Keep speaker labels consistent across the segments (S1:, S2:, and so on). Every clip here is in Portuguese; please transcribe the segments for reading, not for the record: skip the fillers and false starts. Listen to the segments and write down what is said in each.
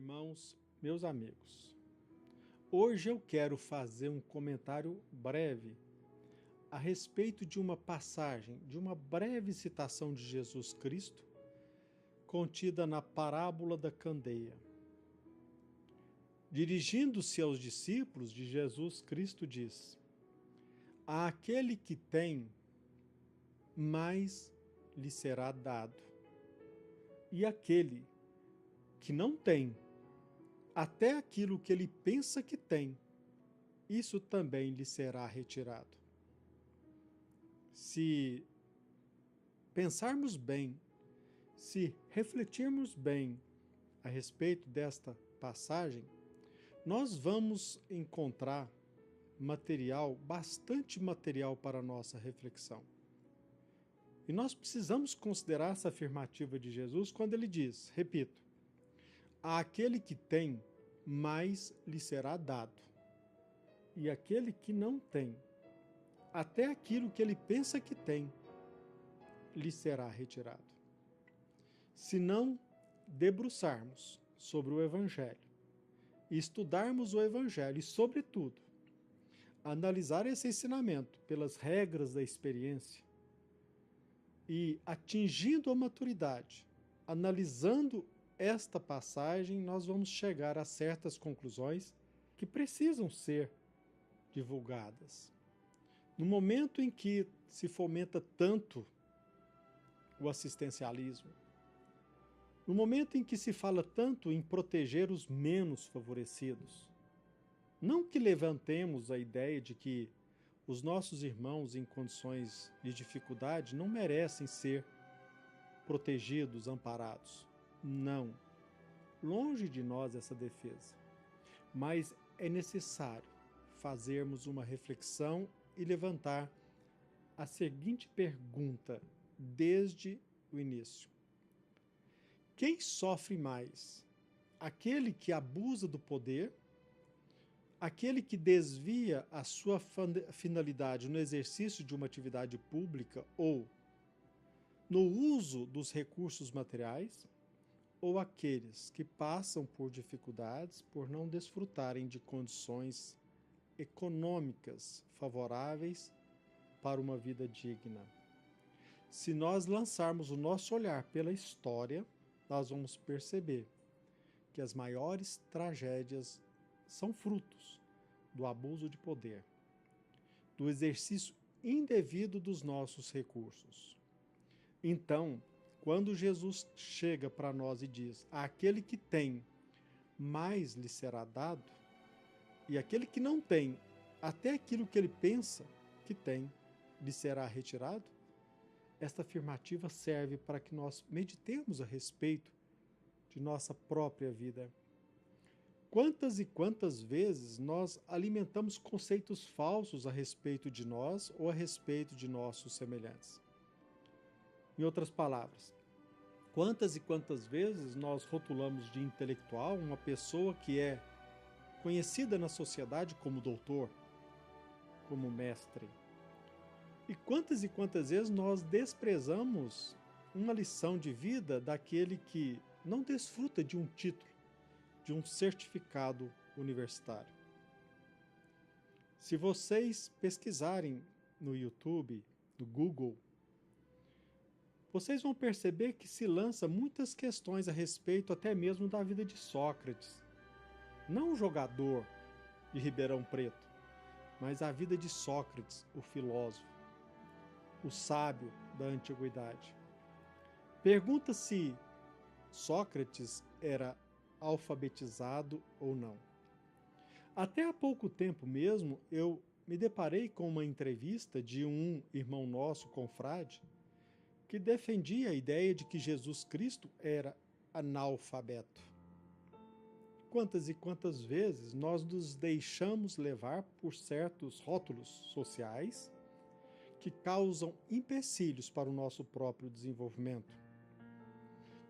S1: Irmãos, meus amigos, hoje eu quero fazer um comentário breve a respeito de uma passagem, de uma breve citação de Jesus Cristo, contida na parábola da candeia. Dirigindo-se aos discípulos de Jesus Cristo diz: "Àquele que tem, mais lhe será dado, e aquele que não tem, até aquilo que ele pensa que tem, isso também lhe será retirado." Se pensarmos bem, se refletirmos bem a respeito desta passagem, nós vamos encontrar bastante material para a nossa reflexão. E nós precisamos considerar essa afirmativa de Jesus quando ele diz, repito, àquele que tem, mais lhe será dado, e aquele que não tem, até aquilo que ele pensa que tem, lhe será retirado. Se não debruçarmos sobre o Evangelho, e estudarmos o Evangelho e, sobretudo, analisar esse ensinamento pelas regras da experiência e atingindo a maturidade, analisando esta passagem, nós vamos chegar a certas conclusões que precisam ser divulgadas. No momento em que se fomenta tanto o assistencialismo, no momento em que se fala tanto em proteger os menos favorecidos, não que levantemos a ideia de que os nossos irmãos em condições de dificuldade não merecem ser protegidos, amparados. Não. Longe de nós essa defesa. Mas é necessário fazermos uma reflexão e levantar a seguinte pergunta desde o início: quem sofre mais? Aquele que abusa do poder? Aquele que desvia a sua finalidade no exercício de uma atividade pública ou no uso dos recursos materiais? Ou aqueles que passam por dificuldades por não desfrutarem de condições econômicas favoráveis para uma vida digna? Se nós lançarmos o nosso olhar pela história, nós vamos perceber que as maiores tragédias são frutos do abuso de poder, do exercício indevido dos nossos recursos. Então, quando Jesus chega para nós e diz, àquele que tem, mais lhe será dado, e aquele que não tem, até aquilo que ele pensa que tem, lhe será retirado, esta afirmativa serve para que nós meditemos a respeito de nossa própria vida. Quantas e quantas vezes nós alimentamos conceitos falsos a respeito de nós ou a respeito de nossos semelhantes? Em outras palavras, quantas e quantas vezes nós rotulamos de intelectual uma pessoa que é conhecida na sociedade como doutor, como mestre? E quantas vezes nós desprezamos uma lição de vida daquele que não desfruta de um título, de um certificado universitário? Se vocês pesquisarem no YouTube, no Google, vocês vão perceber que se lança muitas questões a respeito até mesmo da vida de Sócrates. Não o jogador de Ribeirão Preto, mas a vida de Sócrates, o filósofo, o sábio da antiguidade. Pergunta se Sócrates era alfabetizado ou não. Até há pouco tempo mesmo, eu me deparei com uma entrevista de um irmão nosso, confrade, que defendia a ideia de que Jesus Cristo era analfabeto. Quantas e quantas vezes nós nos deixamos levar por certos rótulos sociais que causam empecilhos para o nosso próprio desenvolvimento?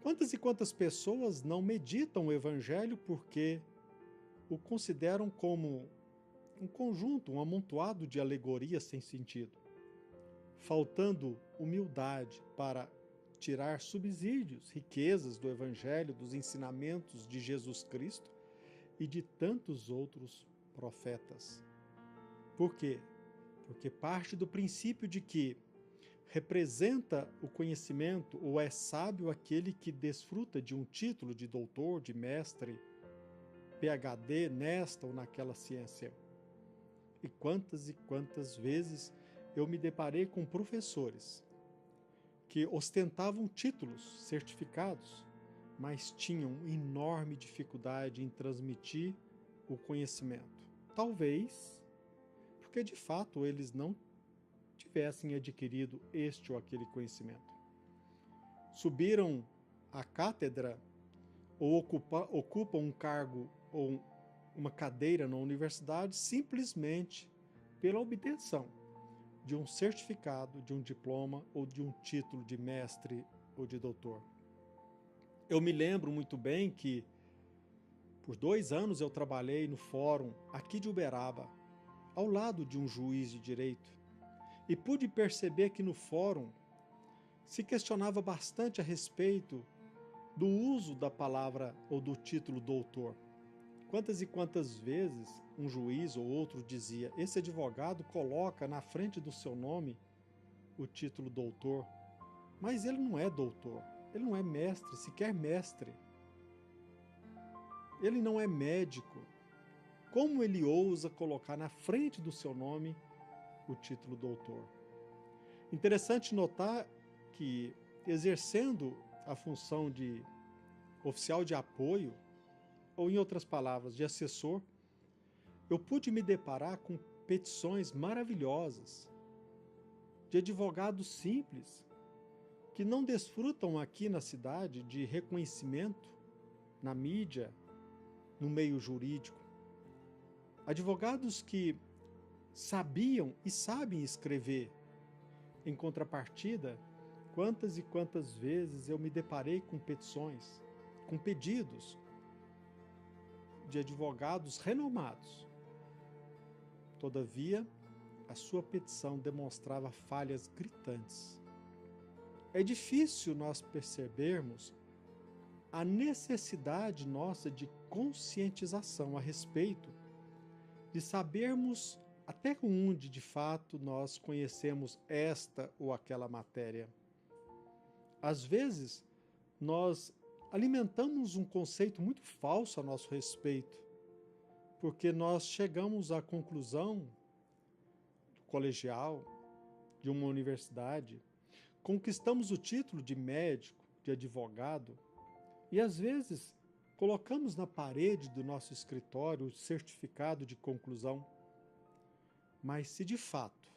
S1: Quantas e quantas pessoas não meditam o Evangelho porque o consideram como um conjunto, um amontoado de alegorias sem sentido, faltando humildade para tirar subsídios, riquezas do Evangelho, dos ensinamentos de Jesus Cristo e de tantos outros profetas. Por quê? Porque parte do princípio de que representa o conhecimento ou é sábio aquele que desfruta de um título de doutor, de mestre, PhD nesta ou naquela ciência. E quantas vezes eu me deparei com professores que ostentavam títulos, certificados, mas tinham enorme dificuldade em transmitir o conhecimento. Talvez porque de fato eles não tivessem adquirido este ou aquele conhecimento. Subiram à cátedra ou ocupam um cargo ou uma cadeira na universidade simplesmente pela obtenção de um certificado, de um diploma ou de um título de mestre ou de doutor. Eu me lembro muito bem que por 2 anos eu trabalhei no fórum aqui de Uberaba, ao lado de um juiz de direito, e pude perceber que no fórum se questionava bastante a respeito do uso da palavra ou do título doutor. Quantas e quantas vezes um juiz ou outro dizia: esse advogado coloca na frente do seu nome o título doutor, mas ele não é doutor, ele não é mestre, sequer mestre. Ele não é médico. Como ele ousa colocar na frente do seu nome o título doutor? Interessante notar que, exercendo a função de oficial de apoio, ou em outras palavras, de assessor, eu pude me deparar com petições maravilhosas de advogados simples que não desfrutam aqui na cidade de reconhecimento na mídia, no meio jurídico. Advogados que sabiam e sabem escrever. Em contrapartida, quantas e quantas vezes eu me deparei com petições, com pedidos de advogados renomados. Todavia, a sua petição demonstrava falhas gritantes. É difícil nós percebermos a necessidade nossa de conscientização a respeito de sabermos até onde, de fato, nós conhecemos esta ou aquela matéria. Às vezes, nós alimentamos um conceito muito falso a nosso respeito, porque nós chegamos à conclusão do colegial, de uma universidade, conquistamos o título de médico, de advogado, e às vezes colocamos na parede do nosso escritório o certificado de conclusão. Mas se de fato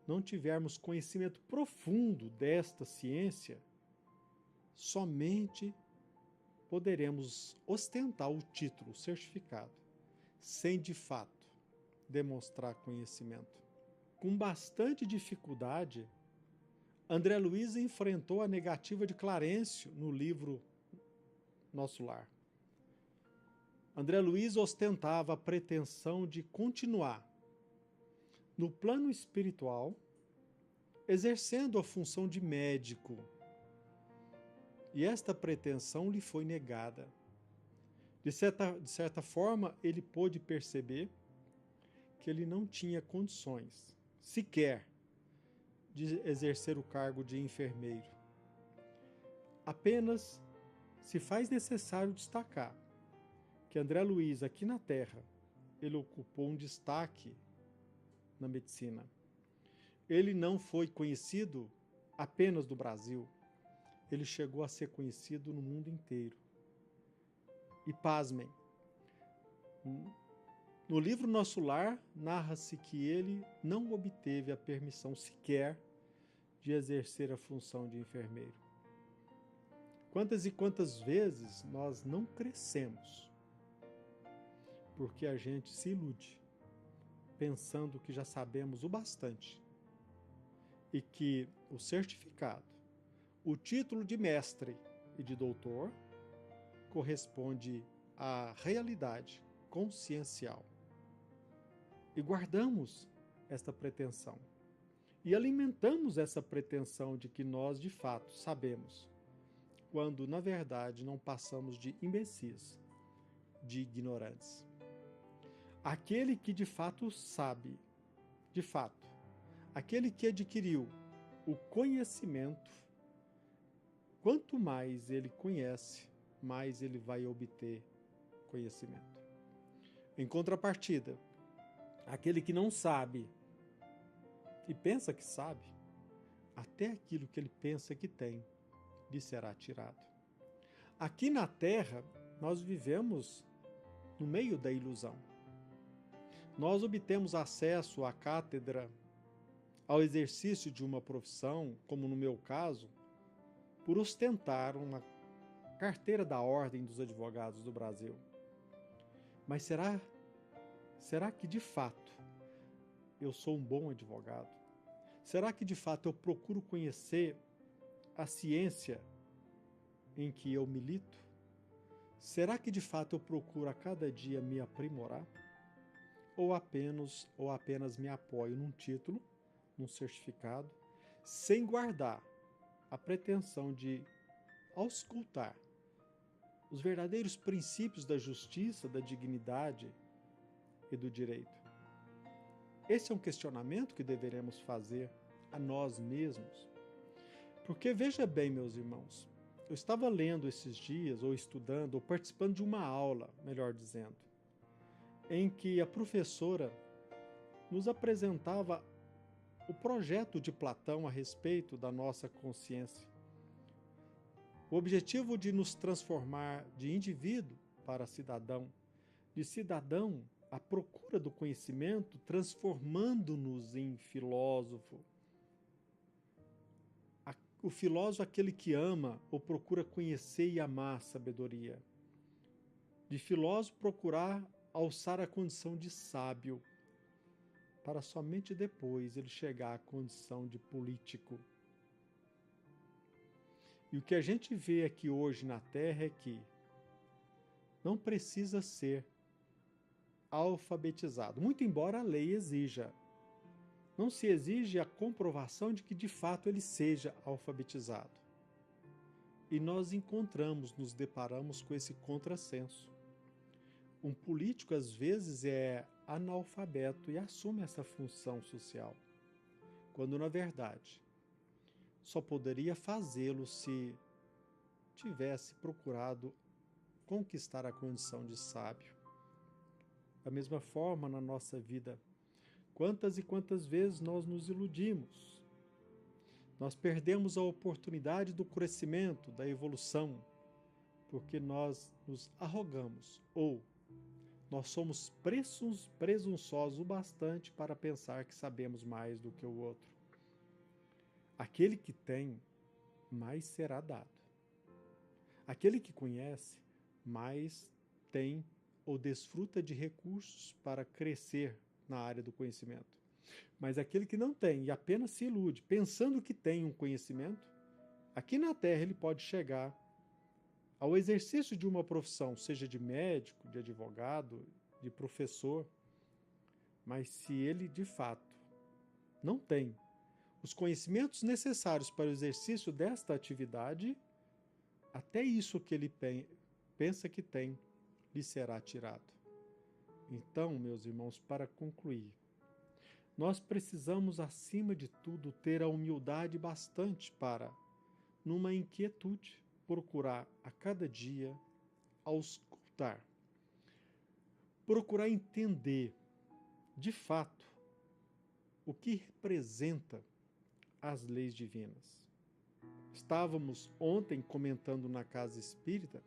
S1: não tivermos conhecimento profundo desta ciência, somente poderemos ostentar o título, o certificado, sem de fato demonstrar conhecimento. Com bastante dificuldade, André Luiz enfrentou a negativa de Clarencio no livro Nosso Lar. André Luiz ostentava a pretensão de continuar no plano espiritual, exercendo a função de médico. E esta pretensão lhe foi negada. De certa forma, ele pôde perceber que ele não tinha condições, sequer, de exercer o cargo de enfermeiro. Apenas se faz necessário destacar que André Luiz, aqui na Terra, ele ocupou um destaque na medicina. Ele não foi conhecido apenas do Brasil, ele chegou a ser conhecido no mundo inteiro. E pasmem, no livro Nosso Lar, narra-se que ele não obteve a permissão sequer de exercer a função de enfermeiro. Quantas e quantas vezes nós não crescemos porque a gente se ilude, pensando que já sabemos o bastante e que o certificado, o título de mestre e de doutor corresponde à realidade consciencial. E guardamos esta pretensão. e alimentamos essa pretensão de que nós, de fato, sabemos, quando, na verdade, não passamos de imbecis, de ignorantes. Aquele que de fato sabe, de fato, aquele que adquiriu o conhecimento, quanto mais ele conhece, mais ele vai obter conhecimento. Em contrapartida, aquele que não sabe e pensa que sabe, até aquilo que ele pensa que tem lhe será tirado. Aqui na Terra, nós vivemos no meio da ilusão. Nós obtemos acesso à cátedra, ao exercício de uma profissão, como no meu caso, por ostentar uma carteira da Ordem dos Advogados do Brasil. Mas será que de fato eu sou um bom advogado? Será que de fato eu procuro conhecer a ciência em que eu milito? Será que de fato eu procuro a cada dia me aprimorar? Ou apenas me apoio num título, num certificado, sem guardar a pretensão de auscultar os verdadeiros princípios da justiça, da dignidade e do direito? Esse é um questionamento que deveremos fazer a nós mesmos. Porque veja bem, meus irmãos, eu estava lendo esses dias, ou estudando, ou participando de uma aula, melhor dizendo, em que a professora nos apresentava o projeto de Platão a respeito da nossa consciência. O objetivo de nos transformar de indivíduo para cidadão, de cidadão à procura do conhecimento, transformando-nos em filósofo. O filósofo é aquele que ama ou procura conhecer e amar a sabedoria. De filósofo procurar alçar a condição de sábio, para somente depois ele chegar à condição de político. E o que a gente vê aqui hoje na Terra é que não precisa ser alfabetizado, muito embora a lei exija. Não se exige a comprovação de que de fato ele seja alfabetizado. E nós nos deparamos com esse contrassenso. Um político às vezes é analfabeto e assume essa função social, quando na verdade só poderia fazê-lo se tivesse procurado conquistar a condição de sábio. Da mesma forma, na nossa vida, quantas e quantas vezes nós nos iludimos? Nós perdemos a oportunidade do crescimento, da evolução, porque nós nos arrogamos ou nós somos presunçosos o bastante para pensar que sabemos mais do que o outro. Aquele que tem, mais será dado. Aquele que conhece, mais tem ou desfruta de recursos para crescer na área do conhecimento. Mas aquele que não tem e apenas se ilude, pensando que tem um conhecimento, aqui na Terra ele pode chegar ao exercício de uma profissão, seja de médico, de advogado, de professor, mas se ele de fato não tem os conhecimentos necessários para o exercício desta atividade, até isso que ele pensa que tem lhe será tirado. Então, meus irmãos, para concluir, nós precisamos, acima de tudo, ter a humildade bastante para, numa inquietude, procurar a cada dia auscultar, procurar entender, de fato, o que representa as leis divinas. Estávamos ontem comentando na Casa Espírita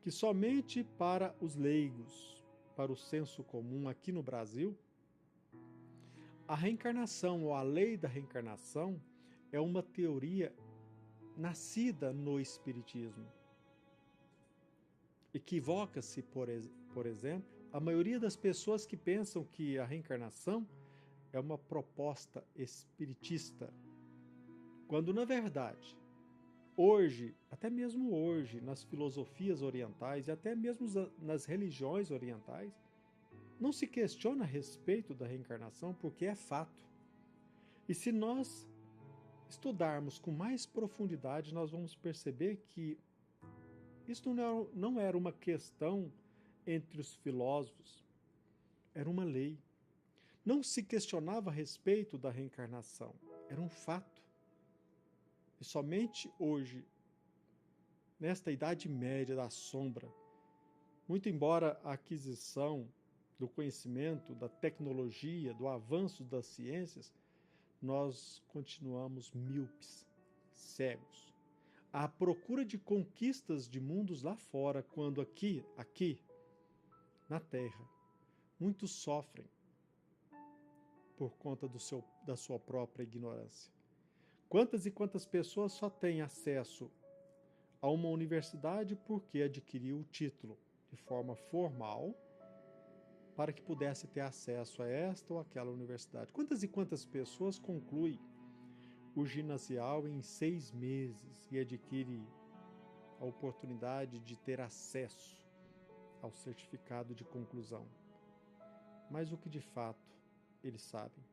S1: que somente para os leigos, para o senso comum aqui no Brasil, a reencarnação ou a lei da reencarnação é uma teoria nascida no Espiritismo. Equivoca-se, por exemplo, a maioria das pessoas que pensam que a reencarnação é uma proposta espiritista, quando na verdade, hoje, até mesmo hoje, nas filosofias orientais e até mesmo nas religiões orientais, não se questiona a respeito da reencarnação porque é fato. E se nós estudarmos com mais profundidade, nós vamos perceber que isso não era uma questão entre os filósofos, era uma lei. Não se questionava a respeito da reencarnação, era um fato. E somente hoje, nesta Idade Média da sombra, muito embora a aquisição do conhecimento, da tecnologia, do avanço das ciências, nós continuamos míopes, cegos, à procura de conquistas de mundos lá fora, quando aqui, na Terra, muitos sofrem por conta da sua própria ignorância. Quantas e quantas pessoas só têm acesso a uma universidade porque adquiriu o título de forma formal para que pudesse ter acesso a esta ou aquela universidade? Quantas e quantas pessoas concluem o ginasial em 6 meses e adquire a oportunidade de ter acesso ao certificado de conclusão? Mas o que de fato eles sabem?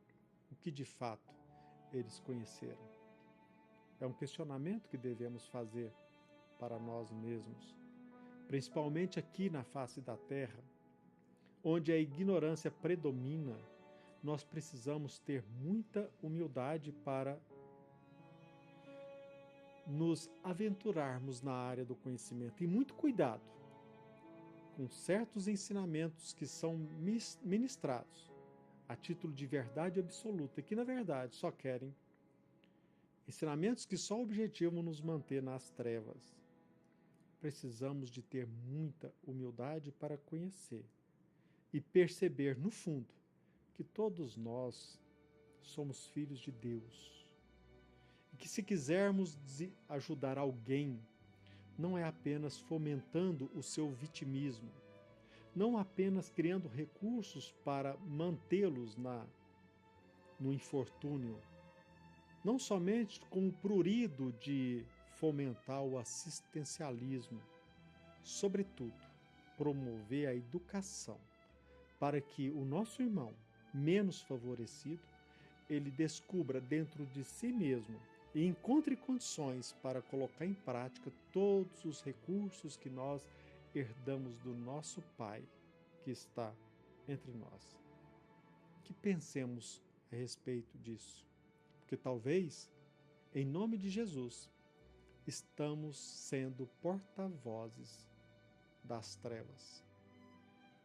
S1: O que de fato eles conheceram? É um questionamento que devemos fazer para nós mesmos, principalmente aqui na face da Terra, onde a ignorância predomina. Nós precisamos ter muita humildade para nos aventurarmos na área do conhecimento e muito cuidado com certos ensinamentos que são ministrados a título de verdade absoluta, que na verdade só querem ensinamentos que só objetivam nos manter nas trevas. Precisamos de ter muita humildade para conhecer e perceber no fundo que todos nós somos filhos de Deus. E que se quisermos ajudar alguém, não é apenas fomentando o seu vitimismo, não apenas criando recursos para mantê-los no infortúnio, não somente com o prurido de fomentar o assistencialismo, sobretudo, promover a educação para que o nosso irmão menos favorecido, ele descubra dentro de si mesmo e encontre condições para colocar em prática todos os recursos que nós herdamos do nosso Pai que está entre nós. Que pensemos a respeito disso, porque talvez, em nome de Jesus, estamos sendo porta-vozes das trevas.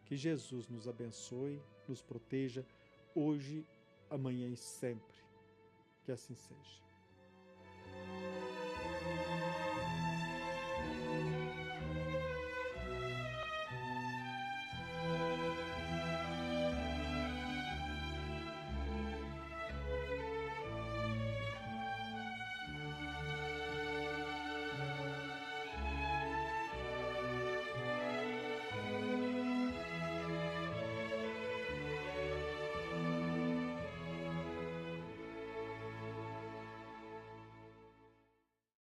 S1: Que Jesus nos abençoe, nos proteja, hoje, amanhã e sempre. Que assim seja.